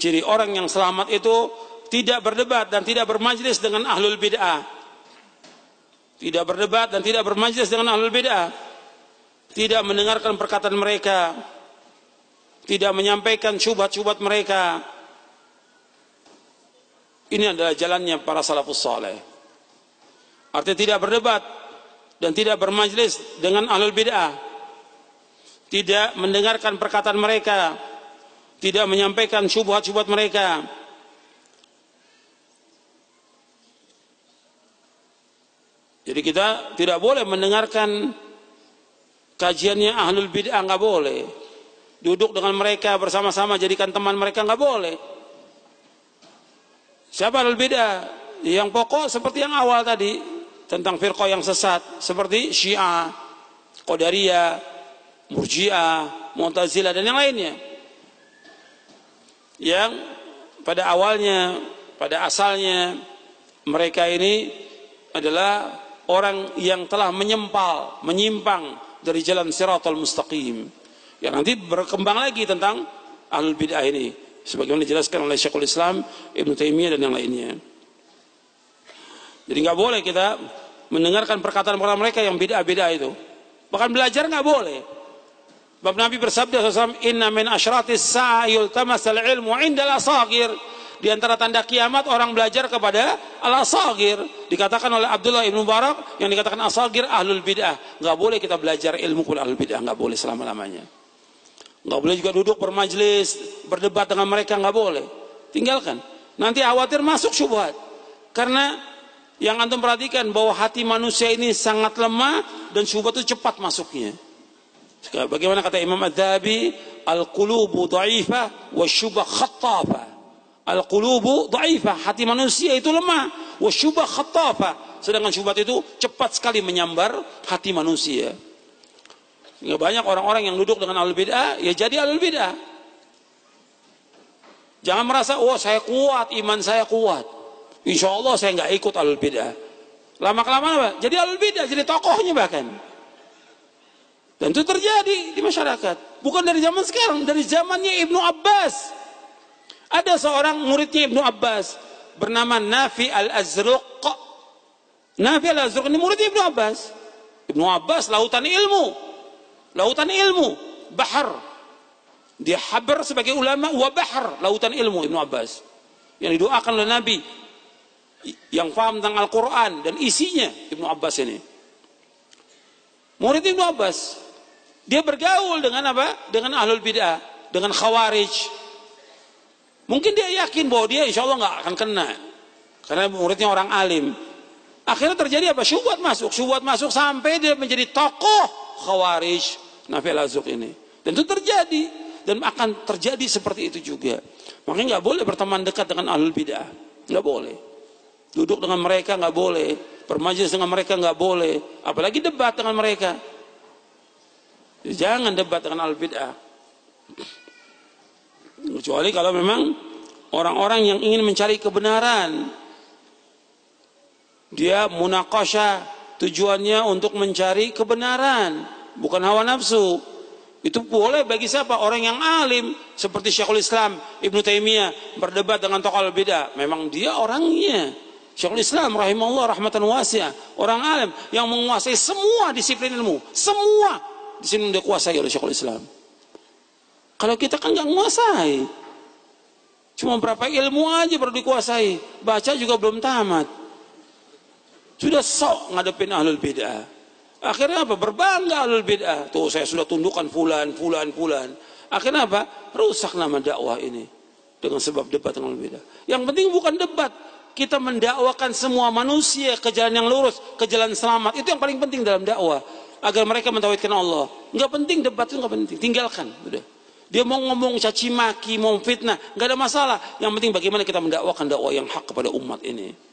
Ciri orang yang selamat itu tidak berdebat dan tidak bermajlis dengan ahlul bid'ah. Tidak berdebat dan tidak bermajlis dengan ahlul bid'ah. Tidak mendengarkan perkataan mereka. Tidak menyampaikan syubhat-syubhat mereka. Ini adalah jalannya para salafus saleh. Artinya tidak berdebat dan tidak bermajlis dengan ahlul bid'ah. Tidak mendengarkan perkataan mereka. Tidak menyampaikan syubhat-syubhat mereka. Jadi kita tidak boleh mendengarkan kajiannya ahlul bid'ah, nggak boleh. Duduk dengan mereka bersama-sama, jadikan teman mereka, nggak boleh. Siapa ahlul bid'ah? Yang pokok seperti yang awal tadi, tentang firqah yang sesat, seperti Syiah, Qadariyah, Murji'ah, Mu'tazilah, dan yang lainnya. Yang pada awalnya, pada asalnya, mereka ini adalah orang yang telah menyimpang dari jalan Shiratal Mustaqim. Yang nanti berkembang lagi tentang ahlul bid'ah ini, sebagaimana dijelaskan oleh Syekhul Islam Ibnu Taimiyah dan yang lainnya. Jadi nggak boleh kita mendengarkan perkataan mereka yang bid'ah-bid'ah itu. Bahkan belajar nggak boleh. Bab Nabi bersabda SAW, inna min asyratis sa'a yultamasal ilmu indal asagir. Di antara tanda kiamat orang belajar kepada al-asagir. Dikatakan oleh Abdullah ibn Mubarak, yang dikatakan asagir ahlul bid'ah. Nggak boleh kita belajar ilmu kepada ahlul bid'ah, nggak boleh selama-lamanya. Nggak boleh juga duduk bermajlis, berdebat dengan mereka, nggak boleh. Tinggalkan. Nanti khawatir masuk syubhat. Karena yang antum perhatikan bahwa hati manusia ini sangat lemah dan syubhat itu cepat masuknya. Bagaimana kata Imam Adz-Dzahabi, al-qulubu dha'ifah wa syubah khattafah. Al-qulubu dha'ifah, hati manusia itu lemah, wa syubah khattafah. Sedangkan syubhat itu cepat sekali menyambar hati manusia. Sehingga banyak orang-orang yang duduk dengan ahlul bid'ah, ya jadi ahlul bid'ah. Jangan merasa, oh saya kuat, iman saya kuat, insya Allah saya nggak ikut ahlul bid'ah. Lama-kelamaan apa? Jadi ahlul bid'ah, jadi tokohnya bahkan. Dan itu terjadi di masyarakat. Bukan dari zaman sekarang, dari zamannya Ibnu Abbas. Ada seorang muridnya Ibnu Abbas bernama Nafi al-Azruq. Nafi al-Azruq ini muridnya Ibnu Abbas. Ibnu Abbas lautan ilmu. Lautan ilmu, bahar. Dia habar sebagai ulama wa bahar, lautan ilmu Ibnu Abbas. Yang didoakan oleh Nabi, yang paham tentang Al-Quran dan isinya Ibnu Abbas ini. Murid Ibnu Abbas. Dia bergaul dengan apa? Dengan ahlul bid'ah, dengan khawarij. Mungkin dia yakin bahwa dia insya Allah nggak akan kena, karena muridnya orang alim. Akhirnya terjadi apa? Syubhat masuk sampai dia menjadi tokoh khawarij, Nafi al-Azruq ini. Dan itu terjadi, dan akan terjadi seperti itu juga. Makanya nggak boleh berteman dekat dengan ahlul bid'ah, nggak boleh. Duduk dengan mereka nggak boleh, bermajlis dengan mereka nggak boleh, apalagi debat dengan mereka. Jangan debat dengan ahlul bid'ah. Kecuali kalau memang orang-orang yang ingin mencari kebenaran, dia munaqasyah, tujuannya untuk mencari kebenaran, bukan hawa nafsu. Itu boleh bagi siapa? Orang yang alim, seperti Syekhul Islam Ibnu Taimiyah berdebat dengan tokoh al-bid'ah. Memang dia orangnya. Syekhul Islam rahimahullah rahmatan wasi'ah, orang alim yang menguasai semua disiplin ilmu. Semua di sini dikuasai oleh Syekhul Islam. Kalau kita kan nggak menguasai, cuma berapa ilmu aja baru dikuasai, baca juga belum tamat. Sudah sok ngadepin ahlul bid'ah. Akhirnya apa? Berbangga ahlul bid'ah. Tuh saya sudah tundukkan fulan. Akhirnya apa? Rusak nama dakwah ini dengan sebab debat dengan ahlul bid'ah. Yang penting bukan debat, kita mendakwakan semua manusia ke jalan yang lurus, ke jalan selamat. Itu yang paling penting dalam dakwah, agar mereka mentauhidkan Allah. Nggak penting debat, itu nggak penting, tinggalkan. Udah. Dia mau ngomong caci maki, mau fitnah, nggak ada masalah. Yang penting bagaimana kita mendakwakan dakwah yang hak kepada umat ini.